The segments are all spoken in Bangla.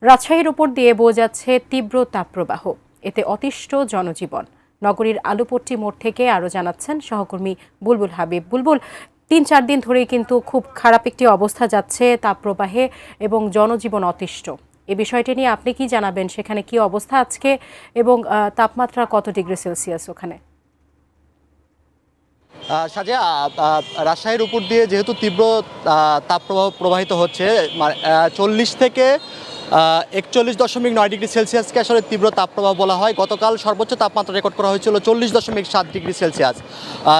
রাজশাহীর উপর দিয়ে বয়ে যাচ্ছে তীব্র তাপপ্রবাহ, এতে অতিষ্ঠ জনজীবন। নগরীর আলুপট্টি মোড় থেকে আরও জানাচ্ছেন সহকর্মী বুলবুল হাবিব। বুলবুল, ৩-৪ দিন ধরেই কিন্তু খুব খারাপ একটি অবস্থা যাচ্ছে তাপপ্রবাহে এবং জনজীবন অতিষ্ঠ। এ বিষয়টি নিয়ে আপনি কি জানাবেন? সেখানে কি অবস্থা আজকে এবং তাপমাত্রা কত ডিগ্রি সেলসিয়াস ওখানে? সাজিয়া, রাজশাহীর উপর দিয়ে যেহেতু তীব্র তাপপ্রবাহ প্রবাহিত হচ্ছে, 40 থেকে 41.9 ডিগ্রি সেলসিয়াসকে আসলে তীব্র তাপপ্রবাহ বলা হয়। গতকাল সর্বোচ্চ তাপমাত্রা রেকর্ড করা হয়েছিল 40.7 ডিগ্রি সেলসিয়াস।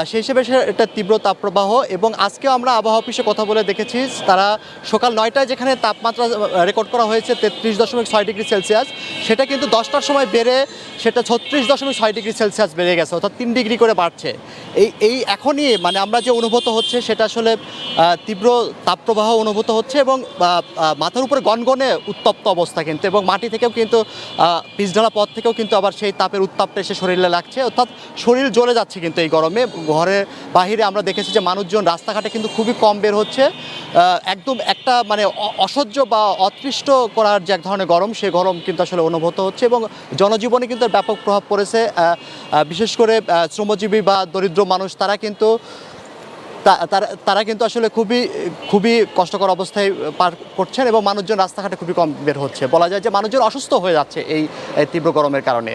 সেই হিসেবে এটা তীব্র তাপপ্রবাহ। এবং আজকেও আমরা আবহাওয়া অফিসে কথা বলে দেখেছি, তারা সকাল 9টায় যেখানে তাপমাত্রা রেকর্ড করা হয়েছে 33.6 ডিগ্রি সেলসিয়াস, সেটা কিন্তু 10টার সময় বেড়ে সেটা 36.6 ডিগ্রি সেলসিয়াস বেড়ে গেছে, অর্থাৎ 3 ডিগ্রি করে বাড়ছে। এই এখনই মানে আমরা যে অনুভূত হচ্ছে সেটা আসলে তীব্র তাপপ্রবাহ অনুভূত হচ্ছে এবং মাথার উপরে গনগনে উত্তপ্ত অবস্থা কিন্তু, এবং মাটি থেকেও কিন্তু পিচঢালা পথ থেকেও কিন্তু আবার সেই তাপের উত্তাপটা এসে শরীরে লাগছে, অর্থাৎ শরীর জ্বলে যাচ্ছে কিন্তু এই গরমে। ঘরে বাহিরে আমরা দেখেছি যে মানুষজন রাস্তাঘাটে কিন্তু খুবই কম বের হচ্ছে। একদম একটা মানে অসহ্য বা অতৃষ্ট করার যে এক ধরনের গরম, সেই গরম কিন্তু আসলে অনুভূত হচ্ছে এবং জনজীবনে কিন্তু ব্যাপক প্রভাব পড়েছে। বিশেষ করে শ্রমজীবী বা দরিদ্র মানুষ তারা কিন্তু আসলে খুবই কষ্টকর অবস্থায় পার করছেন এবং মানুষজন রাস্তাঘাটে খুবই কম বের হচ্ছে। বলা যায় যে মানুষজন অসুস্থ হয়ে যাচ্ছে এই তীব্র গরমের কারণে।